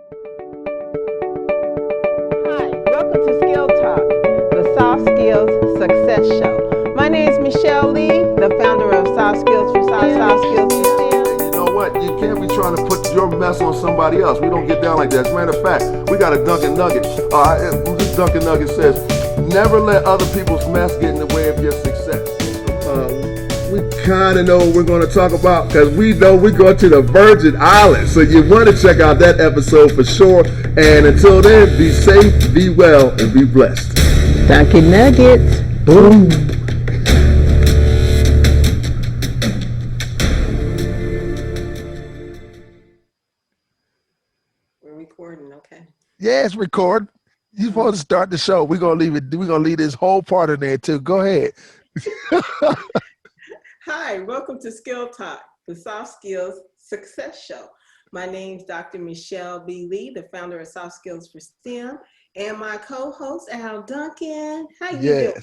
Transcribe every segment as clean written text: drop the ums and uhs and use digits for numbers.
Hi, welcome to Skill Talk, the Soft Skills Success Show. My name is Michelle Lee, the founder of Soft Skills for STEM. And you know what? You can't be trying to put your mess on somebody else. We don't get down like that. As a matter of fact, we got a Duncan Nugget. This Duncan Nugget says, never let other people's mess get in the way of your success. We kind of know what we're going to talk about because we know we're going to the Virgin Islands. So you want to check out that episode for sure. And until then, be safe, be well, and be blessed. Dunkin' Nuggets. Boom. We're recording, okay. Yeah, it's recorded. You're supposed to start the show. We're gonna leave this whole part in there too. Go ahead. Hi, welcome to Skill Talk, the Soft Skills Success Show. My name's Dr. Michelle B. Lee, the founder of Soft Skills for STEM, and my co-host, Al Duncan. How you doing?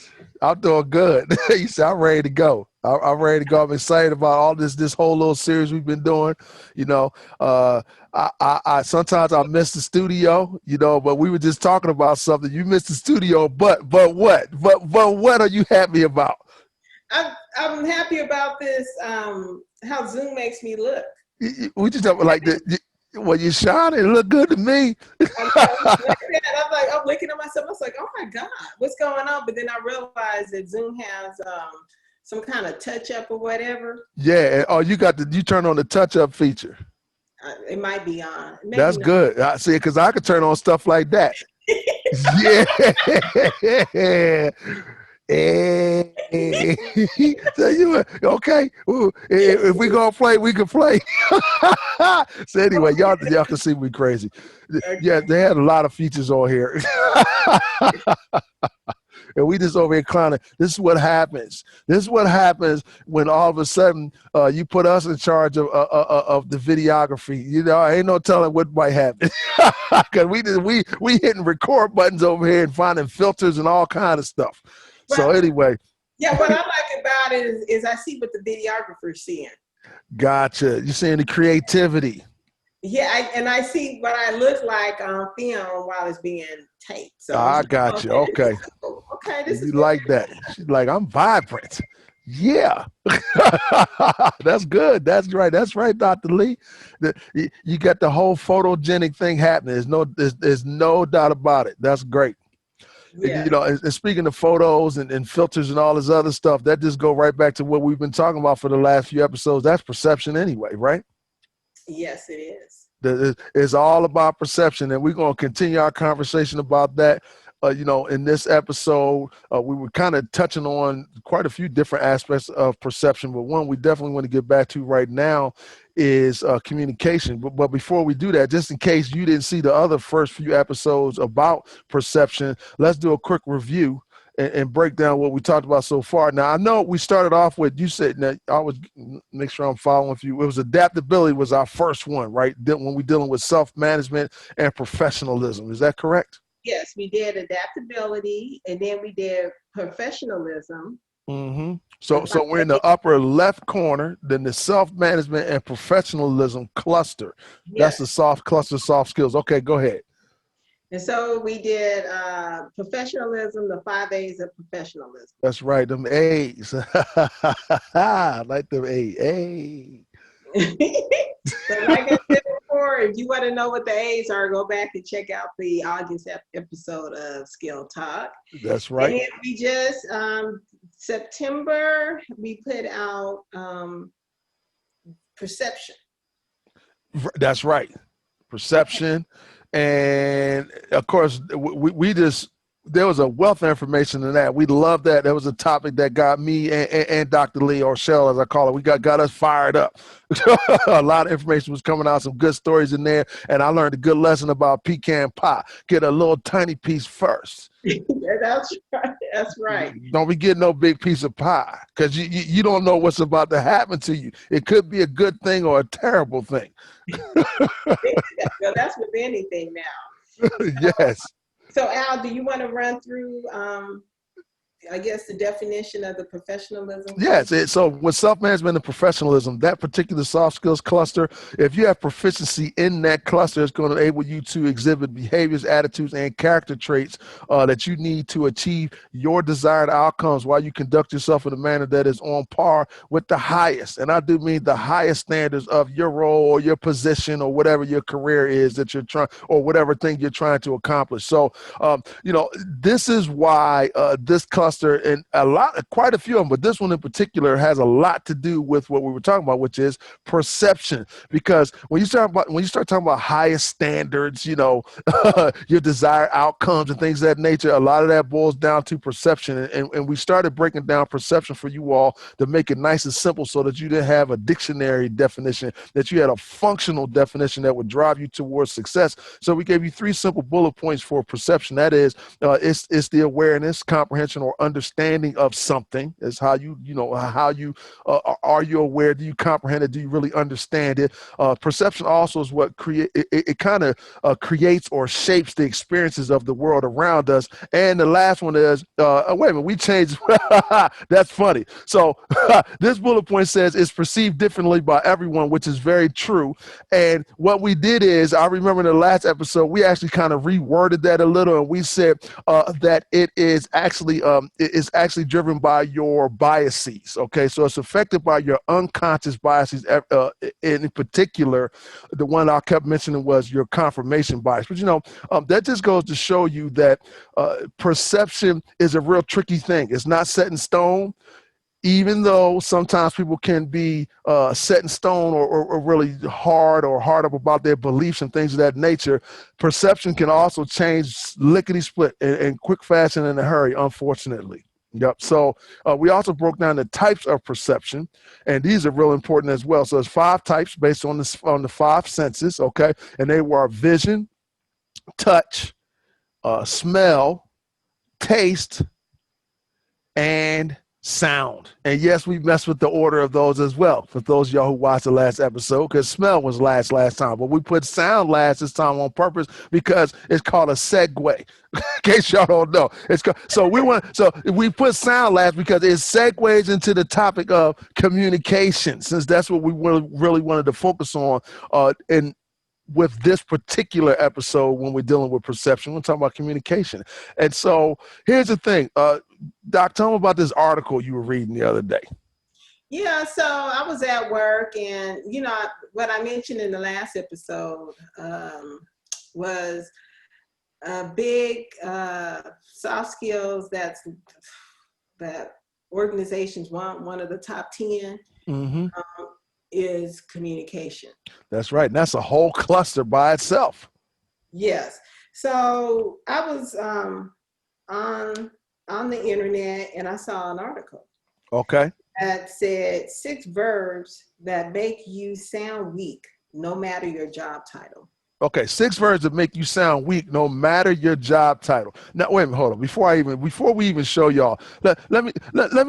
I'm doing good. You said I'm ready to go. I'm ready to go. I'm excited about all this whole little series we've been doing. You know, I sometimes I miss the studio. You know, but we were just talking about something. You missed the studio, but what? But what are you happy about? I'm happy about this. How Zoom makes me look. We just have like well, you shine. It look good to me. I'm looking at myself. I was like, oh my God, what's going on? But then I realized that Zoom has some kind of touch up or whatever. Yeah. Oh, you turn on the touch up feature. It might be on. Maybe That's not. good. I see, because I could turn on stuff like that. Yeah. So you okay? Ooh, if we gonna play, we can play. So anyway, y'all can see me crazy. Yeah, they had a lot of features on here. And we just over here clowning. This is what happens. This is what happens when all of a sudden you put us in charge of the videography. You know, ain't no telling what might happen. Because we hitting record buttons over here and finding filters and all kind of stuff. So anyway. Yeah, what I like about it is I see what the videographer's seeing. Gotcha. You're seeing the creativity. Yeah, and I see what I look like on film while it's being taped. So I got you. Okay. Okay, this you is like that. She's like, I'm vibrant. Yeah. That's good. That's right. That's right, Dr. Lee. You got the whole photogenic thing happening. There's no doubt about it. That's great. Yeah. And, you know, and speaking of photos and filters and all this other stuff, that just go right back to what we've been talking about for the last few episodes. That's perception anyway, right? Yes, it is. It's all about perception, and we're going to continue our conversation about that. You know, in this episode, we were kind of touching on quite a few different aspects of perception, but one we definitely want to get back to right now is communication. But before we do that, just in case you didn't see the other first few episodes about perception, let's do a quick review and break down what we talked about so far. Now, I know we started off with, you said, now I was make sure I'm following with you. It was adaptability was our first one, right? When we're dealing with self-management and professionalism. Is that correct? Yes, we did adaptability, and then we did professionalism. Mm-hmm. So we're in the upper left corner, then the self-management and professionalism cluster. Yes. That's the soft cluster, soft skills. Okay, go ahead. And so we did professionalism, the 5 A's of professionalism. That's right, them A's. I like them A. So like I said before, if you want to know what the A's are, go back and check out the August episode of Skill Talk. That's right. And we just, September, we put out perception. That's right. Perception. And of course, we just, there was a wealth of information in that. We love that. That was a topic that got me and Dr. Lee, or Shell as I call it, we got us fired up. A lot of information was coming out, some good stories in there. And I learned a good lesson about pecan pie. Get a little tiny piece first. That's right. That's right. Don't be getting no big piece of pie, because you don't know what's about to happen to you. It could be a good thing or a terrible thing. Well, that's with anything now. Yes. So Al, do you want to run through I guess, the definition of the professionalism Yes. cluster? So with self-management and professionalism, that particular soft skills cluster, if you have proficiency in that cluster, it's going to enable you to exhibit behaviors, attitudes, and character traits that you need to achieve your desired outcomes while you conduct yourself in a manner that is on par with the highest. And I do mean the highest standards of your role or your position or whatever your career is that you're trying, or whatever thing you're trying to accomplish. So, this is why this cluster, and quite a few of them, but this one in particular has a lot to do with what we were talking about, which is perception. Because when you start talking about highest standards, your desired outcomes and things of that nature, a lot of that boils down to perception. And we started breaking down perception for you all to make it nice and simple, so that you didn't have a dictionary definition, that you had a functional definition that would drive you towards success. So we gave you 3 simple bullet points for perception. That is, it's the awareness, comprehension, or understanding of something. Is how are you aware? Do you comprehend it? Do you really understand it? Perception also is what it kind of creates or shapes the experiences of the world around us. And the last one is, wait a minute, we changed. That's funny. So this bullet point says it's perceived differently by everyone, which is very true. And what we did is, I remember in the last episode, we actually kind of reworded that a little, and we said that it is actually driven by your biases. Okay, so it's affected by your unconscious biases. In particular, the one I kept mentioning was your confirmation bias. But that just goes to show you that perception is a real tricky thing. It's not set in stone. Even though sometimes people can be set in stone or really hard up about their beliefs and things of that nature, perception can also change lickety-split in quick fashion in a hurry, unfortunately. Yep. So we also broke down the types of perception, and these are real important as well. So there's 5 types based on the 5 senses, okay? And they were vision, touch, smell, taste, and sound. And yes, we messed with the order of those as well, for those of y'all who watched the last episode, because smell was last time, but we put sound last this time on purpose because it's called a segue. In case y'all don't know, so we put sound last because it segues into the topic of communication, since that's what we really wanted to focus on in with this particular episode. When we're dealing with perception, we're talking about communication. And so here's the thing, Doc, tell me about this article you were reading the other day. Yeah, so I was at work, and what I mentioned in the last episode was a big soft skills that organizations want. One of the top 10 is communication. That's right. And that's a whole cluster by itself. Yes. So I was on the internet, and I saw an article. Okay. That said 6 verbs that make you sound weak, no matter your job title. Okay, 6 verbs that make you sound weak, no matter your job title. Now, wait a minute, hold on. Before we even show y'all, let me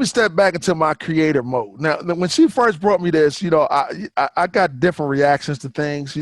step back into my creator mode. Now, when she first brought me this, I got different reactions to things.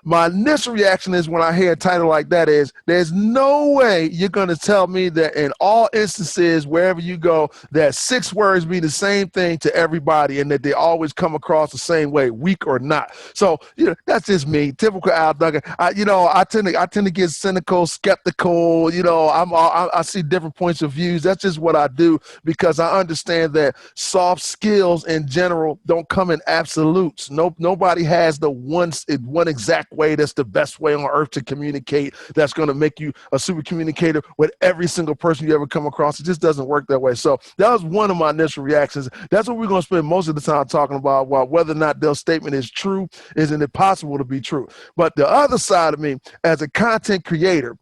My initial reaction is, when I hear a title like that, is there's no way you're gonna tell me that in all instances, wherever you go, that 6 words mean the same thing to everybody, and that they always come across the same way, weak or not. So that's just me, typical Al Duncan. I tend to get cynical, skeptical. I see different points of views. That's just what I do, because I understand that soft skills in general don't come in absolutes. Nobody has the one exact way that's the best way on earth to communicate, that's going to make you a super communicator with every single person you ever come across. It just doesn't work that way. So that was one of my initial reactions. That's what we're going to spend most of the time talking about, whether or not their statement is true. Isn't it possible to be true? But the other side of me, as a content creator,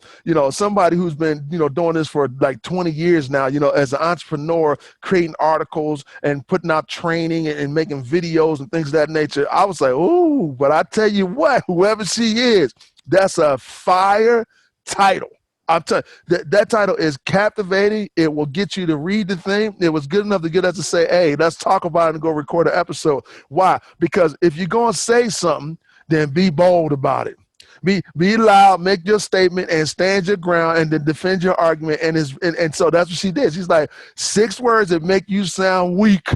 somebody who's been, doing this for like 20 years now, as an entrepreneur, creating articles and putting out training and making videos and things of that nature, I was like, ooh, but I tell you what, whoever she is, that's a fire title. I'm telling you, that title is captivating. It will get you to read the thing. It was good enough to get us to say, hey, let's talk about it and go record an episode. Why? Because if you're going to say something, then be bold about it. Be loud, make your statement, and stand your ground, and then defend your argument. And so that's what she did. She's like, 6 words that make you sound weak,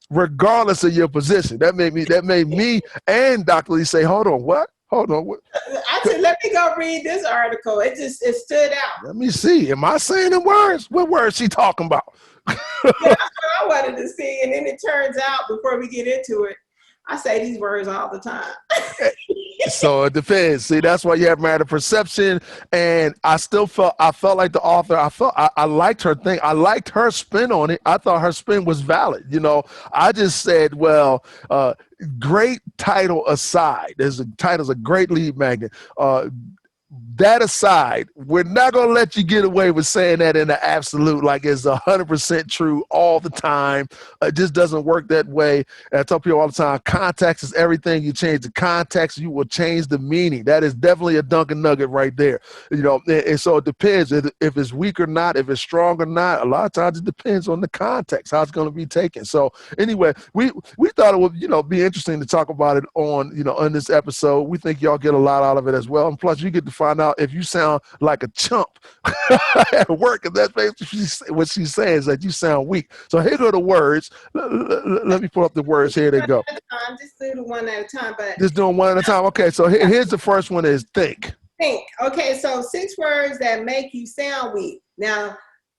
regardless of your position. That made me and Dr. Lee say, hold on, what? Hold on. What? I said, let me go read this article. It stood out. Let me see. Am I saying the words? What words she talking about? Yeah, that's what I wanted to see. And then it turns out, before we get into it, I say these words all the time. So it depends. See, that's why you have matter perception. And I felt like the author, I liked her thing. I liked her spin on it. I thought her spin was valid. I just said, well, great title aside, title's a great lead magnet. That aside, we're not going to let you get away with saying that in the absolute, like it's 100% true all the time. It just doesn't work that way. And I tell people all the time, context is everything. You change the context, you will change the meaning. That is definitely a Duncan nugget right there. And so it depends if it's weak or not, if it's strong or not. A lot of times it depends on the context, how it's going to be taken. So anyway, we thought it would, be interesting to talk about it on this episode. We think y'all get a lot out of it as well. And plus you get to find out if you sound like a chump at work, and that's basically what she's saying, is that you sound weak. So here go the words. Let me pull up the words. Here they go. Just do the one at a time. But just doing one at a time. Okay, so here's the first one is think. Think. Okay, so 6 words that make you sound weak. Now,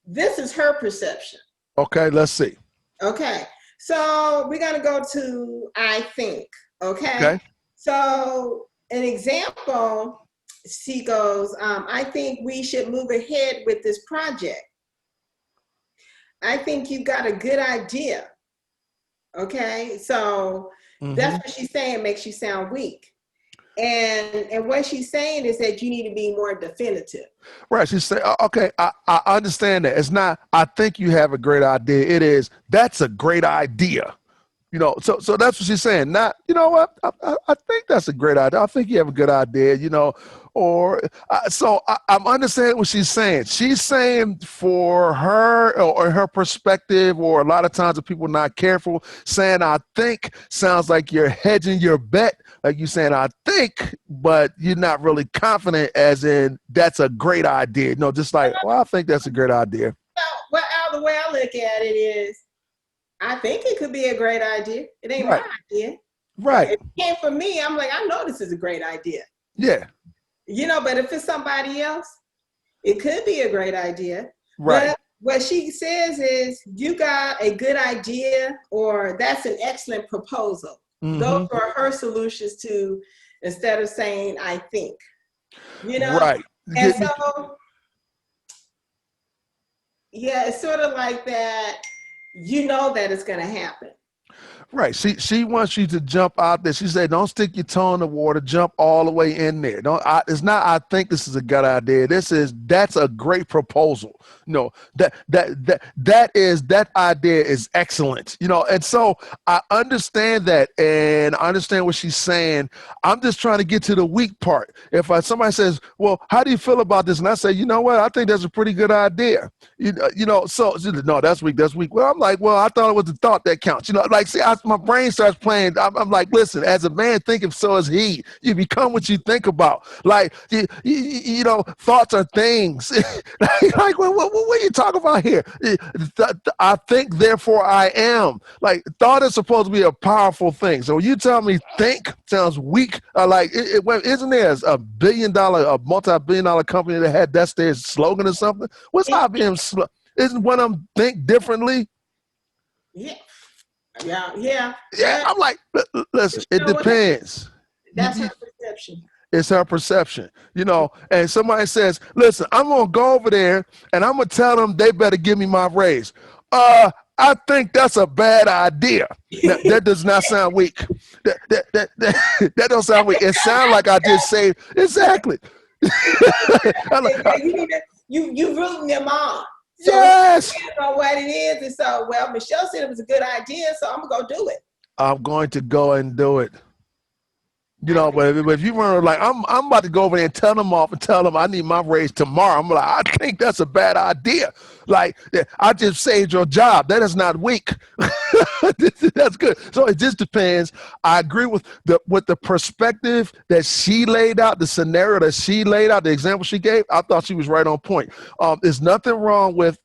this is her perception. Okay, let's see. Okay, so we're going to go to I think. Okay. So an example, she goes, I think we should move ahead with this project. I think you got a good idea. Okay, so that's what she's saying, makes you sound weak. And what she's saying is that you need to be more definitive. Right. She's saying, okay, I understand that. It's not, I think you have a great idea. It is, that's a great idea. So that's what she's saying. Not, you know what? I think that's a great idea. I think you have a good idea, I'm understanding what she's saying. She's saying for her or her perspective, or a lot of times if people are not careful, saying I think sounds like you're hedging your bet. Like you're saying, I think, but you're not really confident, as in that's a great idea. Just like, well, I think that's a great idea. Well, the way I look at it is, I think it could be a great idea. It ain't my idea. Right. If it came from me, I'm like, I know this is a great idea. Yeah. But if it's somebody else, it could be a great idea. Right. But what she says is, you got a good idea, or that's an excellent proposal. Those are her solutions to, instead of saying, I think. Right. And so, yeah, it's sort of like that. That it's going to happen. Right. She wants you to jump out there. She said, don't stick your toe in the water, jump all the way in there. It's not, I think this is a good idea. That's a great proposal. That idea is excellent. And so I understand that, and I understand what she's saying. I'm just trying to get to the weak part. If somebody says, well, how do you feel about this? And I say, you know what? I think that's a pretty good idea. So no, that's weak. That's weak. Well, I'm like, well, I thought it was the thought that counts. See, my brain starts playing. I'm like, listen, as a man thinketh, so is he. You become what you think about. Like, thoughts are things. like what are you talking about here? I think, therefore I am. Like, thought is supposed to be a powerful thing. So when you tell me think sounds weak, isn't there a multi-billion-dollar company that had that's their slogan or something? What's IBM? Isn't one of them think differently? Yeah. I'm like, listen, it depends. That's her perception. It's her perception, and somebody says, listen, I'm going to go over there and I'm going to tell them they better give me my raise. I think that's a bad idea. That does not sound weak. That don't sound weak. It sounds like I just say, exactly. You rooting them on. So yes. You know what it is. And so, well, Michelle said it was a good idea, so I'm going to go do it. I'm going to go and do it. But if you run like, I'm about to go over there and tell them off and tell them I need my raise tomorrow. I'm like, I think that's a bad idea. Like, I just saved your job. That is not weak. That's good. So it just depends. I agree with the perspective that she laid out, the scenario that she laid out, the example she gave. I thought she was right on point. There's nothing wrong with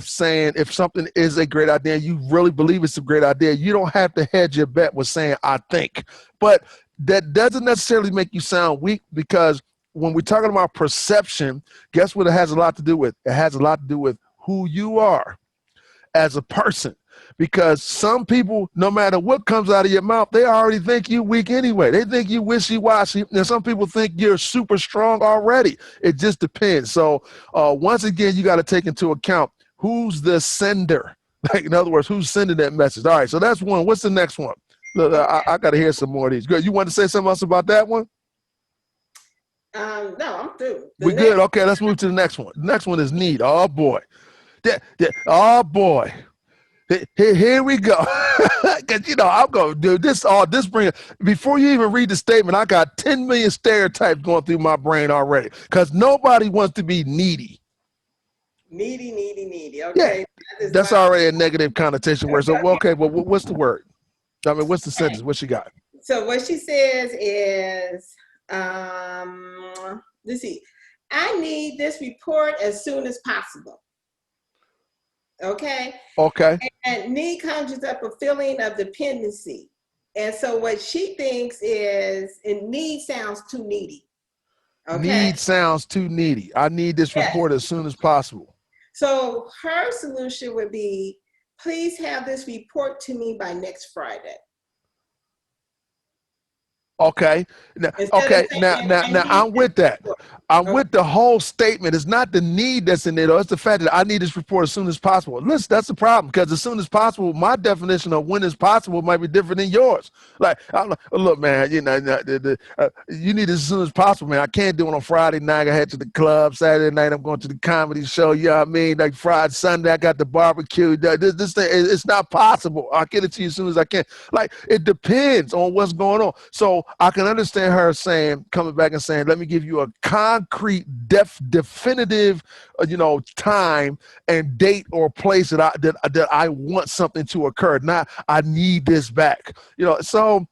saying if something is a great idea, you really believe it's a great idea. You don't have to hedge your bet with saying I think, but that doesn't necessarily make you sound weak, because when we're talking about perception, guess what it has a lot to do with? It has a lot to do with who you are as a person. Because some people, no matter what comes out of your mouth, they already think you weak anyway. They think you wishy-washy. And some people think you're super strong already. It just depends. So once again, you got to take into account who's the sender. Like, in other words, who's sending that message. All right, so that's one. What's the next one? Look, I got to hear some more of these. Good. You want to say something else about that one? No, I'm through. We good? Okay, let's move to the next one. The next one is need. Oh, boy. Oh, boy. Here we go. Because, I'm going to do this. Before you even read the statement, I got 10 million stereotypes going through my brain already, because nobody wants to be needy. Needy. Okay. Yeah, that's already a negative connotation word. So, okay, well, what's the word? I mean, what's the sentence? What she got? So what she says is, let's see, I need this report as soon as possible. Okay. And need conjures up a feeling of dependency. And so what she thinks is, and need sounds too needy. Okay. Need sounds too needy. I need this report as soon as possible. So her solution would be, please have this report to me by next Friday. Okay. Now, I'm with that. I'm with the whole statement. It's not the need that's in there, though. It's the fact that I need this report as soon as possible. Listen, that's the problem, because as soon as possible, my definition of when is possible might be different than yours. Like, look, man, you need it as soon as possible, man. I can't do it on Friday night. I head to the club. Saturday night, I'm going to the comedy show. You know what I mean? Like Friday, Sunday, I got the barbecue. This thing, it's not possible. I'll get it to you as soon as I can. Like, it depends on what's going on. So I can understand her coming back and saying, let me give you a concrete, definitive, time and date or place that I want something to occur. Not, I need this back. So,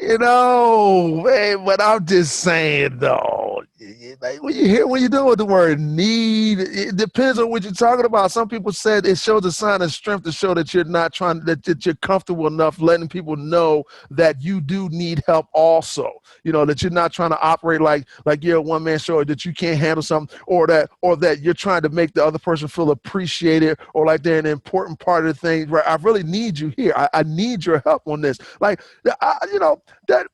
man, but I'm just saying, though, like, when you're doing with the word need, it depends on what you're talking about. Some people said it shows a sign of strength to show that you're not that you're comfortable enough letting people know that you do need help also. That you're not trying to operate like you're a one-man show, or that you can't handle something, or that you're trying to make the other person feel appreciated, or like they're an important part of the thing, where I really need you here. I need your help on this. Like, that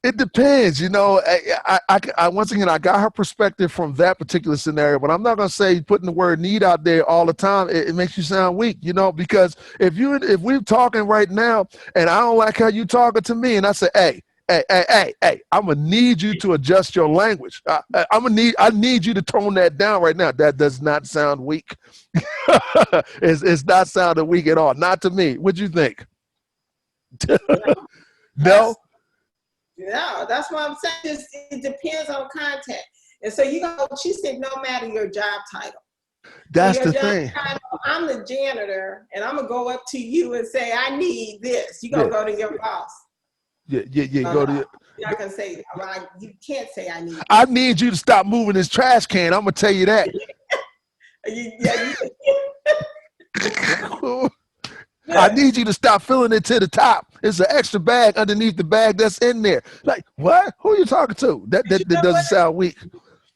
it depends. I once again, I got her perspective from that particular scenario, but I'm not going to say putting the word need out there all the time. It makes you sound weak, because if we're talking right now and I don't like how you talking to me, and I say, hey, I'm gonna need you to adjust your language. I need you to tone that down right now. That does not sound weak. It's not sounding weak at all. Not to me. What'd you think? No. No, that's what I'm saying. It depends on context. And so she said, no matter your job title. That's the thing. I'm the janitor, and I'm gonna go up to you and say, I need this. You're gonna go to your boss. Yeah. Go to. You're not gonna say, you can't say I need this. I need you to stop moving this trash can. I'm gonna tell you that. I need you to stop filling it to the top. There's an extra bag underneath the bag that's in there. Like, what? Who are you talking to? That doesn't sound weak.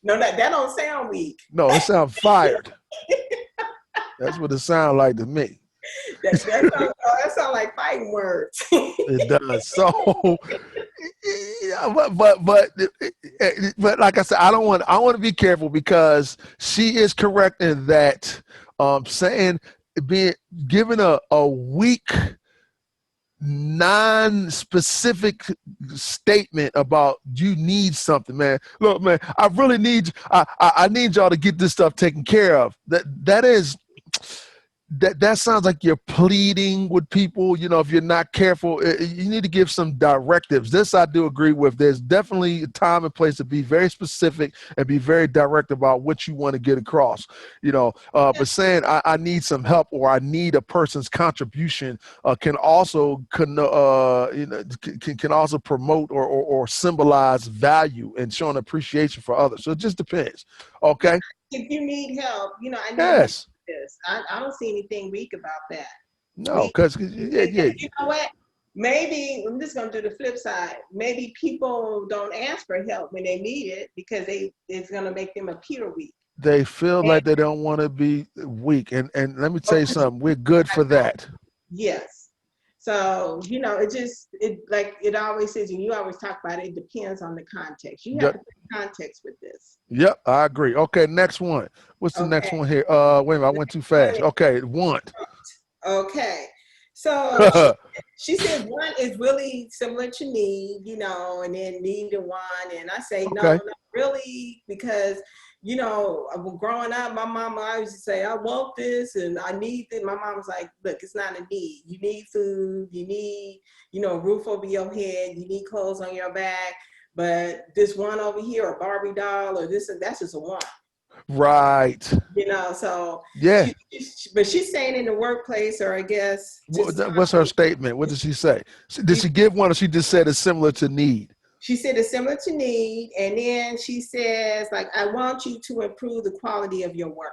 No, that don't sound weak. No, it sounds fired. That's what it sounds like to me. That sounds like fighting words. It does. So, yeah, but like I said, I want to be careful, because she is correct in that saying, being given a weak, non-specific statement about you need something, man. Look, man, I really need I need y'all to get this stuff taken care of. that sounds like you're pleading with people. If you're not careful, you need to give some directives. This I do agree with. There's definitely a time and place to be very specific and be very direct about what you want to get across. But saying I need some help or I need a person's contribution can also can also promote or symbolize value and showing appreciation for others. So it just depends. Okay. If you need help, I need help Yes. with this. I don't see anything weak about that. No, because You know what? Maybe I'm just gonna do the flip side. Maybe people don't ask for help when they need it because it's gonna make them appear weak. they feel like they don't want to be weak. And let me tell you something, we're good for that. Yes. So, it like it always says, and you always talk about it, it depends on the context. You have to put context with this. Yep, I agree. Okay, next one. What's the next one here? Wait a minute, I went too fast. Okay, want. Okay. So she said want is really similar to need, and then need and want. And I say, no, not really, because, growing up, my mama always used to say, I want this and I need this. My mom was like, look, it's not a need. You need food, you need, a roof over your head, you need clothes on your back. But this one over here, a Barbie doll or this, that's just a want. Right. So yeah. But she's saying in the workplace, or I guess. What's her statement? What did she say? Did she give one, or she just said it's similar to need? She said it's similar to need, and then she says, like, I want you to improve the quality of your work.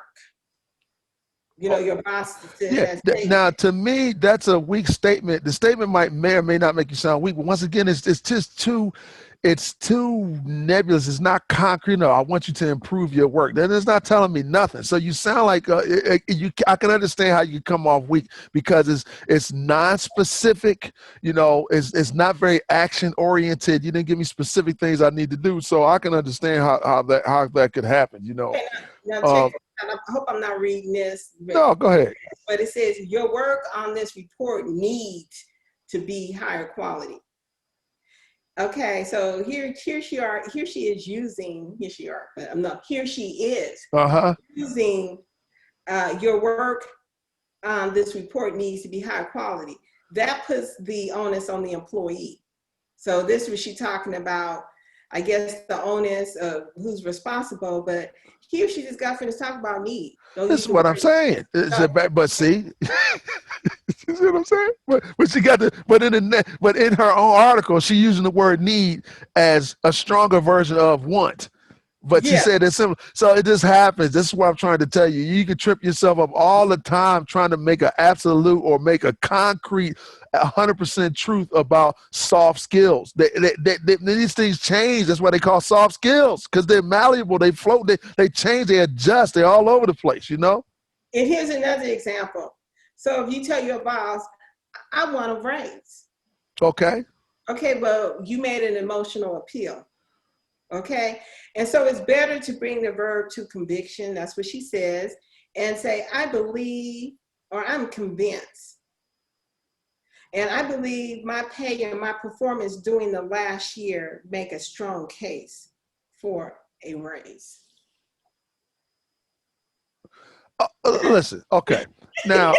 Your boss says. Now, to me, that's a weak statement. The statement may or may not make you sound weak, but once again, it's just too. It's too nebulous. It's not concrete. No, I want you to improve your work. Then it's not telling me nothing. So you sound like I can understand how you come off weak because it's non-specific. It's not very action oriented. You didn't give me specific things I need to do, so I can understand how that could happen. Now check I hope I'm not reading this. No, go ahead. But it says your work on this report needs to be higher quality. Okay, so here she is using using your work on this report needs to be high quality. That puts the onus on the employee. So this was she talking about, I guess, the onus of who's responsible, but here she just got finished talking about need. This is what I'm saying. But see, you see what I'm saying? But she got but in her own article, she's using the word need as a stronger version of want. But she said it's simple. So it just happens. This is what I'm trying to tell you. You can trip yourself up all the time trying to make an absolute or make a concrete 100% truth about soft skills. These things change. That's why they call soft skills, because they're malleable. They float. They change. They adjust. They're all over the place, And here's another example. So if you tell your boss, I want a raise. Okay. Okay, well, you made an emotional appeal. Okay, and so it's better to bring the verb to conviction. That's what she says, and say, I believe, or I'm convinced. And I believe my pay and my performance during the last year make a strong case for a raise. Listen, okay. Now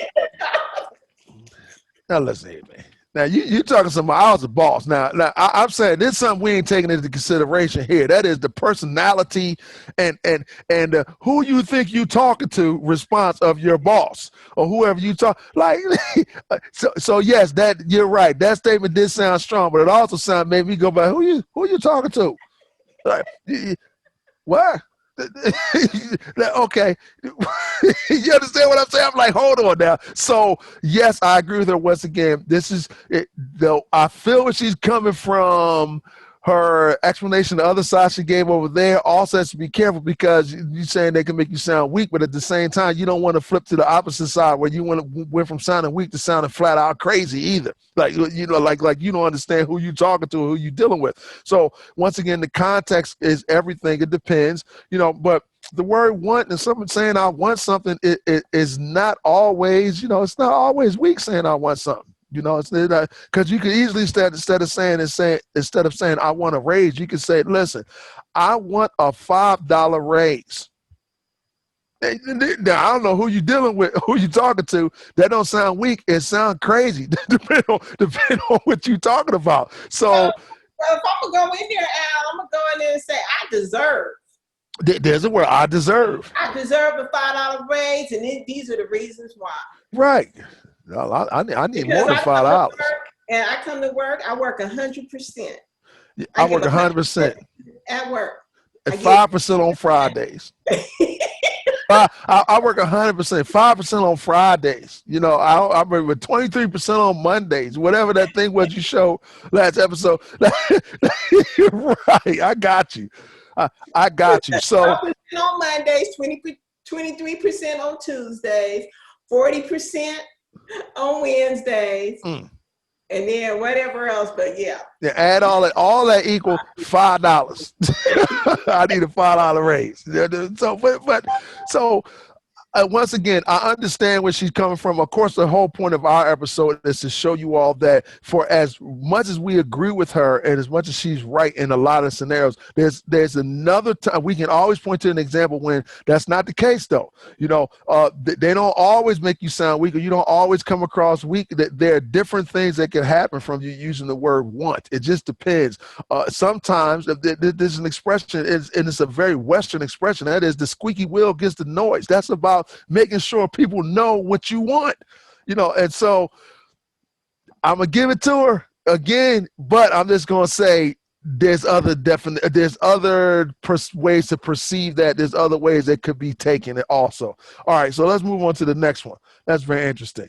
listen here, man. Now you talking something. I was a boss. Now I'm saying there's something we ain't taking into consideration here. That is the personality and who you think you talking to response of your boss or whoever you talk like. So yes, that you're right. That statement did sound strong, but it also made me go back. Who you talking to? Like, what? Okay. You understand what I'm saying? I'm like, hold on now. So yes, I agree with her once again. This is it, though I feel where she's coming from. Her explanation, the other side she gave over there, also has to be careful because you're saying they can make you sound weak, but at the same time, you don't want to flip to the opposite side where you went from sounding weak to sounding flat out crazy either. Like like you don't understand who you're talking to, who you're dealing with. So once again, the context is everything. It depends, but the word want and someone saying I want something, it is not always, it's not always weak saying I want something. It's because you could easily instead of saying I want a raise, you could say, listen, I want a $5 raise. Now, I don't know who you dealing with, who you talking to. That don't sound weak. It sound crazy, depending on what you talking about. So if I'm gonna go in there, Al, I'm gonna go in there and say I deserve. There's a word, I deserve. I deserve a $5 raise, and these are the reasons why. Right. I need Because more than I come to $5. work, and I come to work, I work 100%. I I give work 100%. at work. And I get 5% on Fridays. I work 100%, 5% on Fridays. You know, I remember 23% on Mondays, whatever that thing was you showed last episode. Right, I got you. I got you. So 5% on Mondays, 23% on Tuesdays, 40% on Wednesdays, and then whatever else. But yeah, add all that equal $5. I need a $5 raise. So once again, I understand where she's coming from. Of course, the whole point of our episode is to show you all that for as much as we agree with her and as much as she's right in a lot of scenarios, there's another time we can always point to an example when that's not the case, though. You know, they don't always make you sound weak, or you don't always come across weak. That there are different things that can happen from you using the word want. It just depends. Sometimes there's an expression, and it's a very Western expression. That is, the squeaky wheel gets the noise. That's about making sure people know what you want, you know. And so I'm gonna give it to her again, but I'm just gonna say there's other ways to perceive that. There's other ways that could be taken also. All right, so let's move on to the next one. That's very interesting.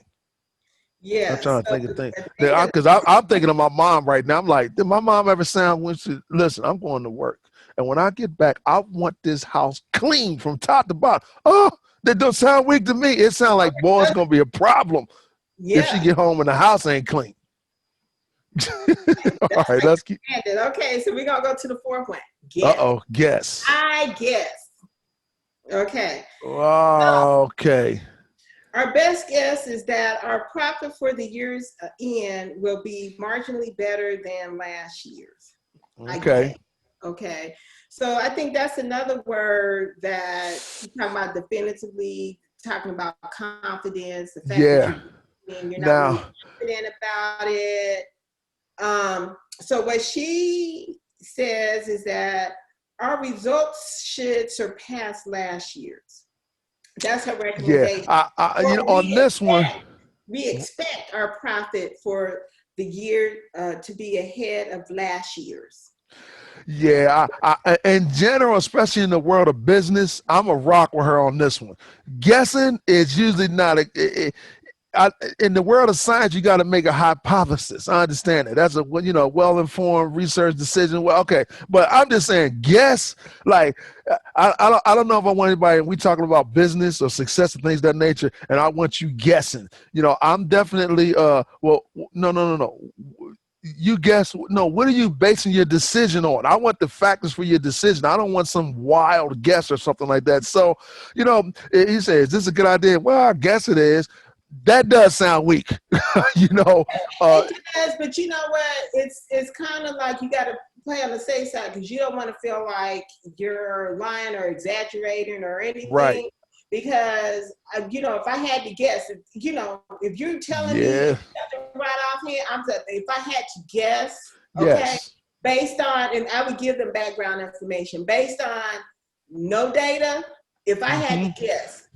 yeah. I'm trying to think because I'm thinking of my mom right now. I'm like, did my mom ever sound when she listen? I'm going to work, and when I get back, I want this house clean from top to bottom. Oh, that don't sound weak to me. It sounds like, boy, it's gonna be a problem if she get home and the house ain't clean. All right, let's keep. Okay, so we're gonna go to the fourth one. Guess. I guess. Okay. Okay. Our best guess is that our profit for the year's end will be marginally better than last year's. Okay. Okay. So I think that's another word that you're talking about definitively, talking about confidence, the fact that you're not really confident about it. So what she says is that our results should surpass last year's. That's her recommendation. Yeah, on this one, we expect our profit for the year to be ahead of last year's. Yeah, in general, especially in the world of business, I'm a rock with her on this one. Guessing is usually not in the world of science, you got to make a hypothesis. I understand that. That's a well-informed research decision. Well, okay, but I'm just saying, guess. Like, I don't know if I want anybody. We talking about business or success and things of that nature, and I want you guessing. I'm definitely no. You guess. No, what are you basing your decision on? I want the factors for your decision. I don't want some wild guess or something like that. So, he says, is this a good idea? Well, I guess it is. That does sound weak. It does, but you know what? It's kind of like you got to play on the safe side because you don't want to feel like you're lying or exaggerating or anything. Right. Because if I had to guess, if you're telling me right off here, if I had to guess, okay, based on, and I would give them background information based on no data. If I had to guess,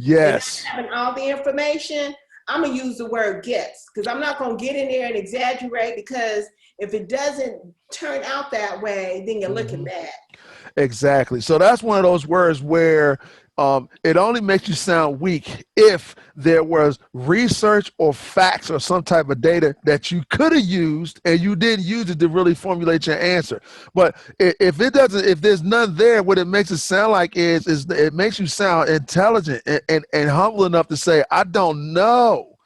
having all the information, I'm gonna use the word guess because I'm not gonna get in there and exaggerate, because if it doesn't turn out that way, then you're looking bad. Exactly. So that's one of those words where it only makes you sound weak if there was research or facts or some type of data that you could have used and you didn't use it to really formulate your answer. But if there's none there, what it makes it sound like is it makes you sound intelligent and humble enough to say, I don't know.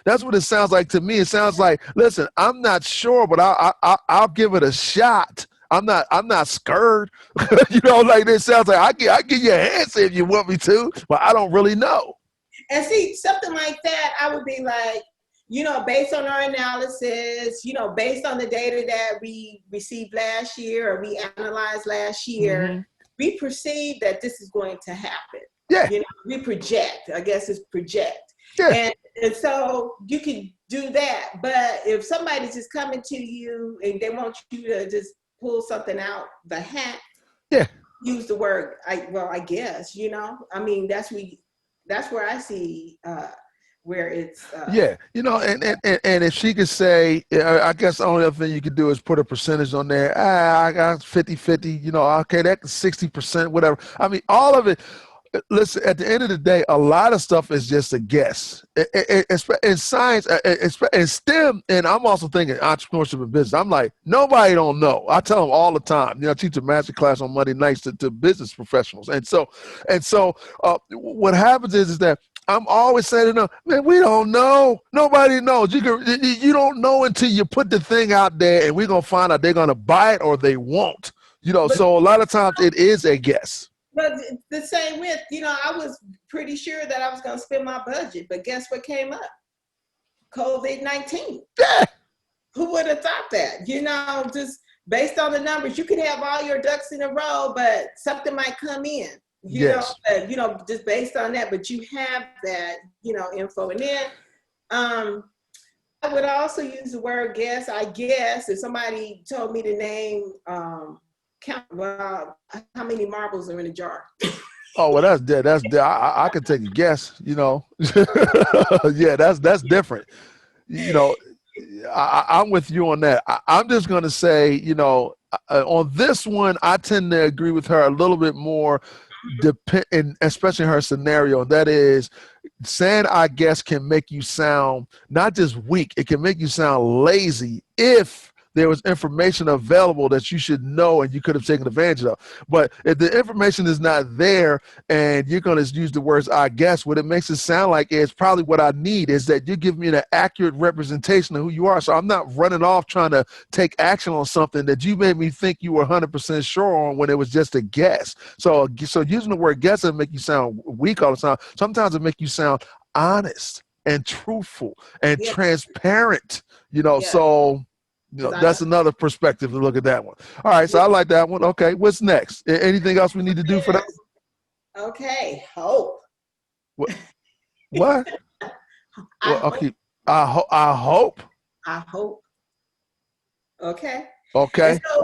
That's what it sounds like to me. It sounds like, listen, I'm not sure, but I'll give it a shot. I'm not scared. Like this sounds like I give you a answer if you want me to, but I don't really know. And see, something like that, I would be like, based on our analysis, based on the data that we received last year or we analyzed last year, we perceive that this is going to happen. Yeah. You know, we project. I guess it's project. Yeah. And so you can do that. But if somebody's just coming to you and they want you to just pull something out the hat, Yeah. use the word, I guess, you know, I mean, that's where I see where it's Yeah, you know, and if she could say, I guess the only other thing you could do is put a percentage on there. I got 50-50, you know, okay, that's 60%, whatever. I mean, all of it. Listen, at the end of the day, a lot of stuff is just a guess. In science, in STEM, and I'm also thinking entrepreneurship and business. I'm like, nobody don't know. I tell them all the time. You know, I teach a master class on Monday nights to business professionals, and so what happens is that I'm always saying, no, man, we don't know. Nobody knows. You don't know until you put the thing out there, and we're gonna find out they're gonna buy it or they won't. You know, but so a lot of times it is a guess. but the same with, you know, I was pretty sure that I was going to spend my budget, but guess what came up? COVID-19. Yeah. Who would have thought that? You know, just based on the numbers, you could have all your ducks in a row, but something might come in. Yes. You know, just based on that, but you have that, you know, info. And then I would also use the word guess. I guess if somebody told me to name count how many marbles are in a jar. Oh, well, that's dead. That's dead. I could take a guess, you know. Yeah, that's different. You know, I'm with you on that. I'm just going to say, you know, on this one, I tend to agree with her a little bit more, especially her scenario. And that is, saying I guess can make you sound not just weak, it can make you sound lazy if there was information available that you should know and you could have taken advantage of. But if the information is not there and you're going to use the words I guess, what it makes it sound like is probably what I need is that you give me an accurate representation of who you are. So I'm not running off trying to take action on something that you made me think you were 100% sure on when it was just a guess. So using the word guess doesn't make you sound weak all the time. Sometimes it makes you sound honest and truthful and Yeah, transparent, you know, yeah. so you know, 'Cause that's another perspective to look at that one. All right, so I like that one. Okay, what's next? Anything else we need to do for that? Okay, hope. What? What? I Well, hope. okay. I hope. I hope. Okay. And Okay. so,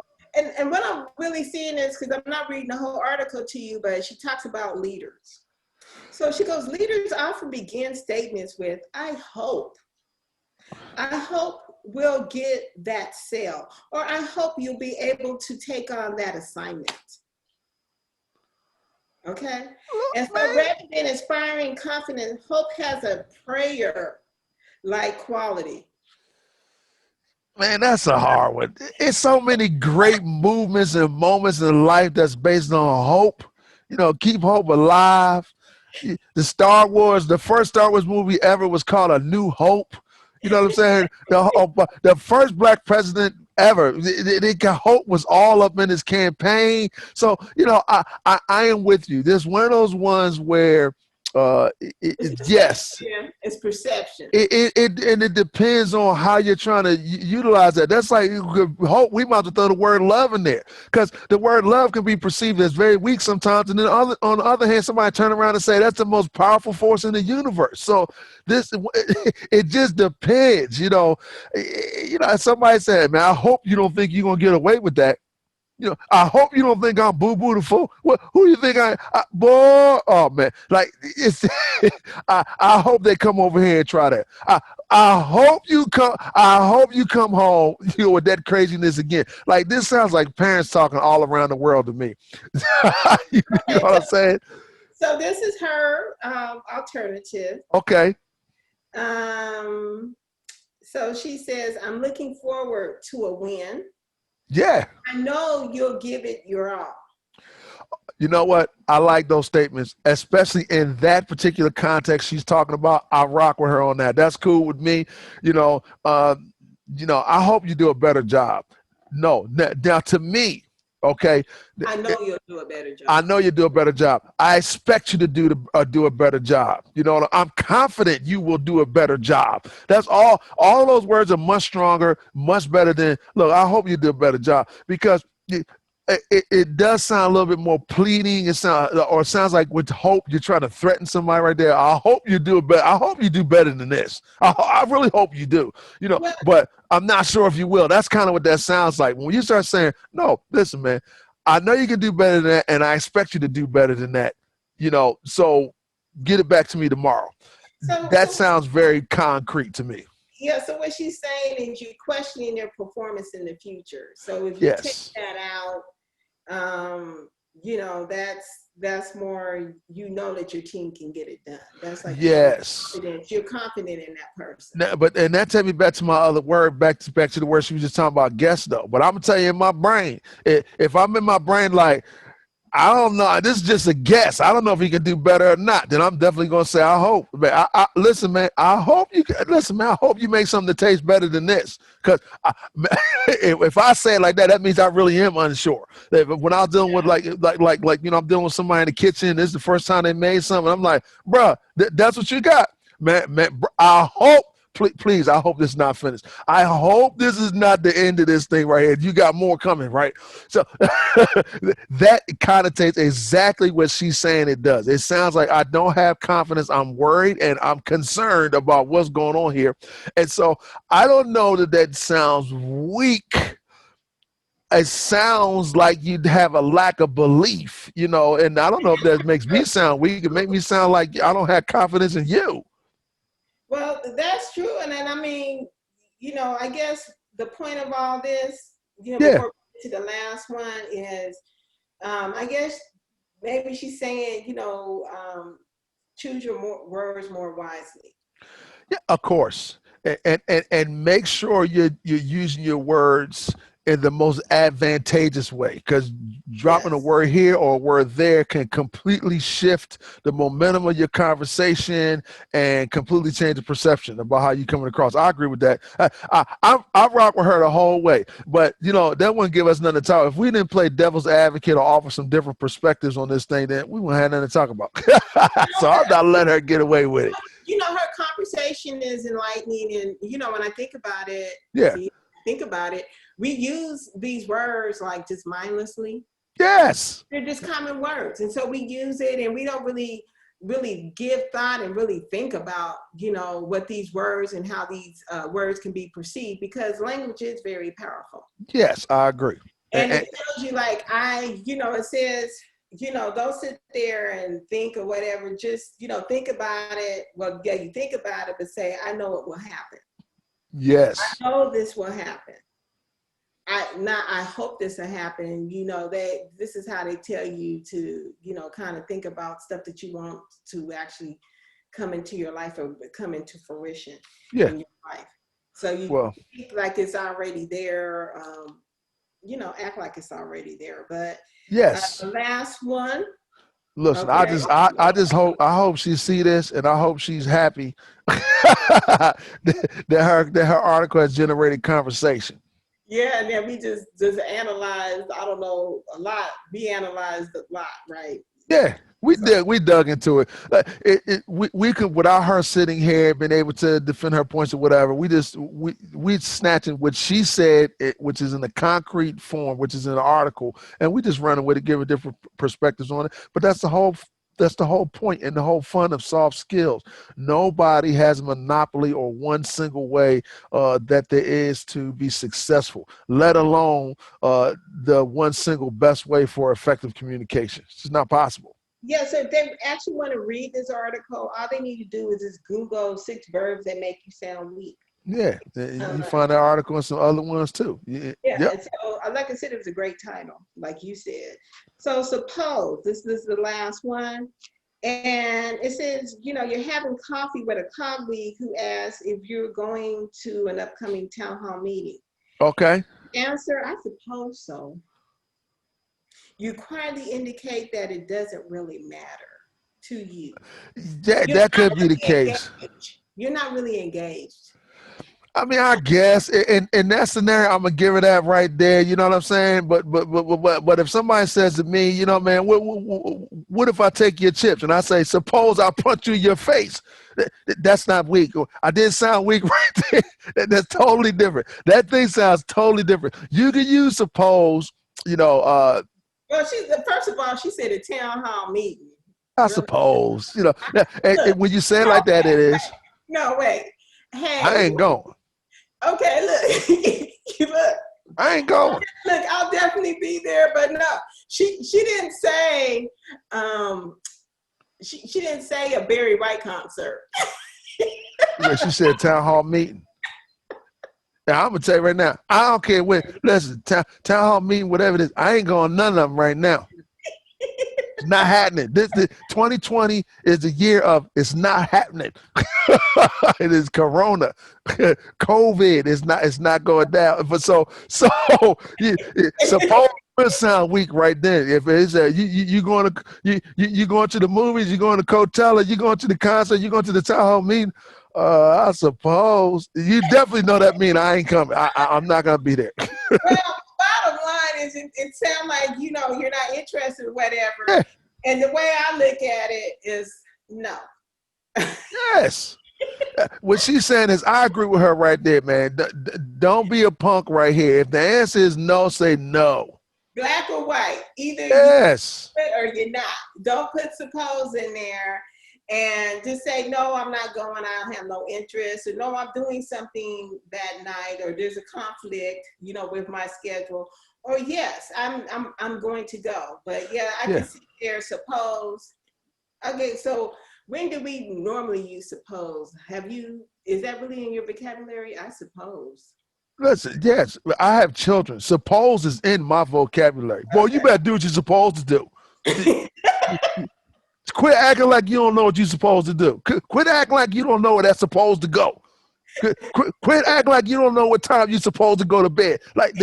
and what I'm really seeing is, because I'm not reading the whole article to you, but she talks about leaders. So she goes, leaders often begin statements with, I hope we'll get that sale, or I hope you'll be able to take on that assignment. Okay. And so Man, rather than inspiring confidence, hope has a prayer like quality. man, that's a hard one. It's so many great movements and moments in life that's based on hope. You know, keep hope alive. The first Star Wars movie ever was called A New Hope. You know what I'm saying? The first black president ever, hope was all up in his campaign. So, you know, I am with you. This one of those ones where, It's yes, perception. It's perception. it depends on how you're trying to utilize that. That's like hope. We might have to throw the word love in there because the word love can be perceived as very weak sometimes, and then on the other hand, somebody turn around and say that's the most powerful force in the universe. So it just depends, you know. Somebody said, "Man, I hope you don't think you're gonna get away with that." You know, I hope you don't think I'm boo-boo the fool. What? Who you think boy? Oh man, like it's. I hope they come over here and try that. I hope you come. I hope you come home, you know, with that craziness again. Like this sounds like parents talking all around the world to me. You know Okay, what I'm saying? so this is her alternative. Okay. Um, so she says, I'm looking forward to a win. Yeah. I know you'll give it your all. You know what? I like those statements, especially in that particular context she's talking about. I rock with her on that. That's cool with me. You know, I hope you do a better job. No, now to me, okay. I know you'll do a better I job. know you do a better job. I expect you to do a better job. You know, I'm confident you will do a better job. That's all. All of those words are much stronger, much better than. Look, I hope you do a better job because It does sound a little bit more pleading. It sounds like with hope you're trying to threaten somebody right there. I hope you do better. I hope you do better than this. I really hope you do. Well, But I'm not sure if you will. That's kind of what that sounds like. When you start saying, no, listen, man, I know you can do better than that, and I expect you to do better than that. So get it back to me tomorrow. That so sounds very concrete to me. yeah, so what she's saying is you're questioning their performance in the future. So if you take Yes. that out, that's more, that your team can get it done. That's like Yes. confidence. You're confident in that person. Now, and that takes me back to my other word, back to the word she was just talking about, guess though. But I'm gonna tell you, in my brain, if I'm in my brain like, I don't know, this is just a guess, I don't know if he can do better or not, then I'm definitely gonna say I hope. Man, listen, man, I hope you can, listen, man, I hope you make something that tastes better than this. Because if I say it like that, that means I really am unsure. When I was dealing with I'm dealing with somebody in the kitchen, this is the first time they made something, I'm like, bruh, that's what you got. Man, I hope, please, I hope this is not finished. I hope this is not the end of this thing right here. You got more coming, right? So that connotates exactly what she's saying it does. It sounds like I don't have confidence. I'm worried and I'm concerned about what's going on here. And so I don't know that sounds weak. It sounds like you'd have a lack of belief, and I don't know if that makes me sound weak. It make me sound like I don't have confidence in you. Well, that's true. And then, I guess the point of all this, Yeah. before we get to the last one is, I guess maybe she's saying, choose your words more wisely. Yeah, of course, and make sure you're using your words in the most advantageous way, because dropping a Yes. word here or a word there can completely shift the momentum of your conversation and completely change the perception about how you're coming across. I agree with that. I rock with her the whole way, but that wouldn't give us nothing to talk. If we didn't play devil's advocate or offer some different perspectives on this thing, then we wouldn't have nothing to talk about. So I'm not letting her get away with it. Her conversation is enlightening. And, when I think about it, Yeah. we use these words like just mindlessly. Yes. They're just common words. And so we use it and we don't really give thought and really think about, what these words and how these words can be perceived, because language is very powerful. Yes, I agree. And it tells you it says, don't sit there and think or whatever. Just, think about it. Well, yeah, you think about it, but say, I know it will happen. Yes. I know this will happen. I hope this will happen. This is how they tell you to, kind of think about stuff that you want to actually come into your life or come into fruition in your life. So you think like it's already there, act like it's already there. But yes. the last one. Listen, Okay. I hope she see this, and I hope she's happy that her article has generated conversation. Yeah, and then we just analyzed, I don't know, a lot. We analyzed a lot, right? Yeah, we dug into it. We could, without her sitting here, been able to defend her points or whatever. We snatching what she said, which is in the concrete form, which is in the article, and we just running with it, giving different perspectives on it. But that's the whole point and the whole fun of soft skills. Nobody has a monopoly or one single way that there is to be successful, let alone the one single best way for effective communication. It's just not possible. Yeah, so if they actually want to read this article, all they need to do is just Google 6 verbs that make you sound weak. Yeah, you find that article and some other ones too. Yeah, Yep. and so like I said, it was a great title, like you said. So suppose, this is the last one, and it says, you're having coffee with a colleague who asks if you're going to an upcoming town hall meeting. Okay. Answer, I suppose so. You quietly indicate that it doesn't really matter to you. That could be the case. You're not really engaged. I mean, I guess in that scenario, I'm gonna give her that right there. You know what I'm saying? But if somebody says to me, man, what if I take your chips and I say, suppose I punch you in your face? That's not weak. I did sound weak right there. That's totally different. That thing sounds totally different. You can use suppose you know, Well, first of all, she said a town hall meeting. I Really? suppose, you know, and Look, when you say it no, like that, it is. no, wait. I Hey, ain't going. okay, look, look, I ain't going. look. I'll definitely be there, but no, she didn't say, she didn't say a Barry White concert. Yeah, she said town hall meeting. Now I'm gonna tell you right now. I don't care when. Listen, town hall meeting, whatever it is. I ain't going none of them right now. It's not happening. This 2020 is the year of it's not happening. It is Corona, COVID. It's not going down. But so suppose it sound weak right then. If it's you going to you going to the movies, you going to Coachella, you going to the concert, you going to the town hall meeting. I suppose you definitely know that mean I ain't coming. I'm not gonna be there. Well, bottom line is, it sounds like you're not interested or whatever. Yeah. And the way I look at it is no. Yes. What she's saying is, I agree with her right there, man. Don't be a punk right here. If the answer is no, say no. Black or white, either you Yes. or you're not. Don't put suppose in there and just say no, I'm not going. I don't have no interest, or no, I'm doing something that night, or there's a conflict, with my schedule. Or yes, I'm going to go. But yeah, I Yeah. can see there suppose. Okay, so when do we normally use suppose? Is that really in your vocabulary? I suppose. Listen, yes, I have children. Suppose is in my vocabulary. Boy, you better do what you're supposed to do. Quit acting like you don't know what you're supposed to do. Quit acting like you don't know where that's supposed to go. Quit acting like you don't know what time you're supposed to go to bed. Like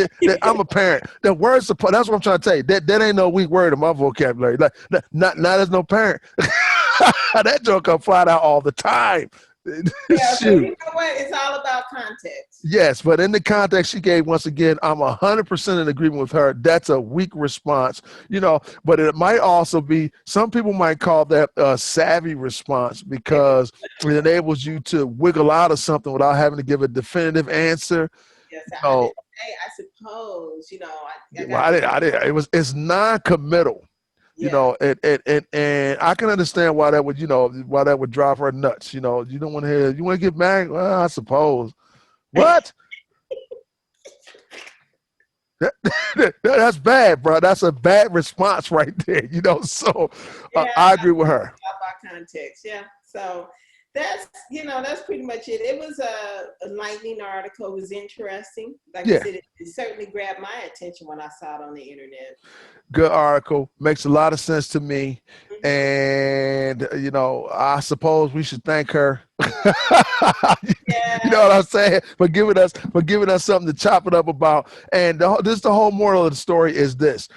I'm a parent. The word suppose, that's what I'm trying to tell you. That ain't no weak word in my vocabulary. Like not as no parent. That joke come flat out all the time. Yeah, so Shoot. you know what? It's all about context. Yes, but in the context she gave, once again, I'm 100% in agreement with her. That's a weak response, but it might also be, some people might call that a savvy response because it enables you to wiggle out of something without having to give a definitive answer. Yes, I didn't say, I suppose, I Well, got I did. It's non-committal. yeah. And I can understand why that would drive her nuts. You don't want to hear, you want to get married? Well, I suppose. What? That's bad, bro. That's a bad response right there. So Yeah, I agree with her. about context. Yeah. So that's pretty much it. It was a lightning article. It was interesting. Like I Yeah, said, it certainly grabbed my attention when I saw it on the internet. good article. Makes a lot of sense to me. Mhm. And I suppose we should thank her. You know Yeah. what I'm saying? For giving us something to chop it up about. And the whole moral of the story is this: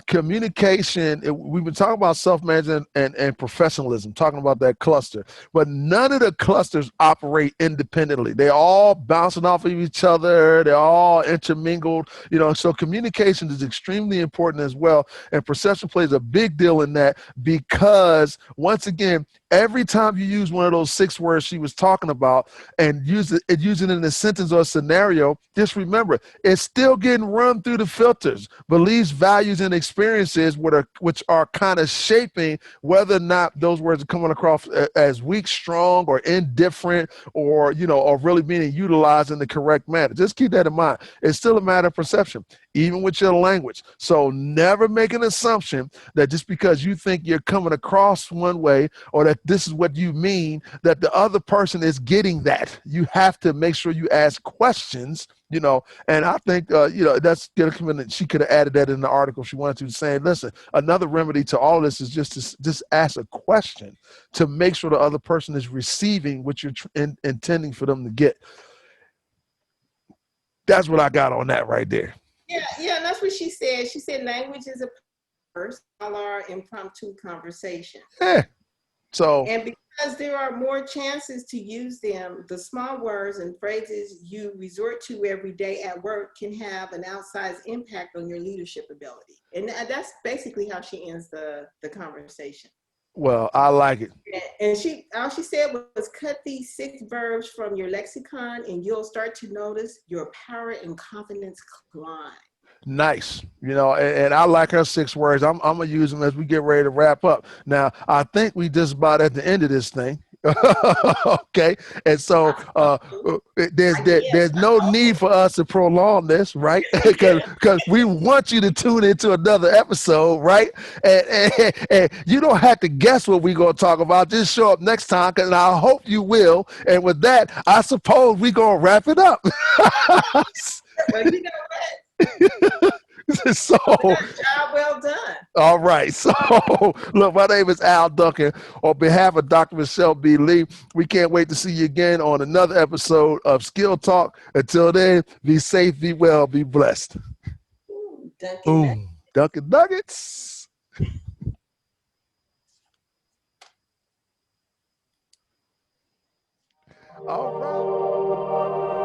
communication. We've been talking about self-management and professionalism, talking about that cluster, but none of the clusters operate independently. They're all bouncing off of each other. They're all intermingled. So communication is extremely important as well, and perception plays a big deal in that, because once again, every time you use one of those 6 words she was talking about and use it in a sentence or a scenario, just remember, it's still getting run through the filters, beliefs, values, and experiences which are kind of shaping whether or not those words are coming across as weak, strong, or indifferent, or or really being utilized in the correct manner. Just keep that in mind. It's still a matter of perception, even with your language. So never make an assumption that just because you think you're coming across one way, or that this is what you mean, that the other person is getting that. You have to make sure you ask questions, and I think, that's going to come in. She could have added that in the article if she wanted to, saying, listen, another remedy to all of this is just ask a question to make sure the other person is receiving what you're intending for them to get. That's what I got on that right there. Yeah, and that's what she said. She said language is a first all our impromptu conversation. Yeah. So, And because there are more chances to use them, the small words and phrases you resort to every day at work can have an outsized impact on your leadership ability. And that's basically how she ends the conversation. well, I like it. And all she said was cut these 6 verbs from your lexicon and you'll start to notice your power and confidence climb. Nice. You know, and I like her 6 words. I'm gonna use them as we get ready to wrap up. Now, I think we just about at the end of this thing. Okay, and so there's no need for us to prolong this, right? Because we want you to tune into another episode, right? And you don't have to guess what we're gonna talk about. Just show up next time, and I hope you will. And with that, I suppose we're gonna wrap it up. Well, you know what? So, Job well done. all right. So, look, my name is Al Duncan. On behalf of Dr. Michelle B. Lee, we can't wait to see you again on another episode of Skill Talk. Until then, be safe, be well, be blessed. Ooh, Duncan. Boom. Dunkin' Nuggets. All right.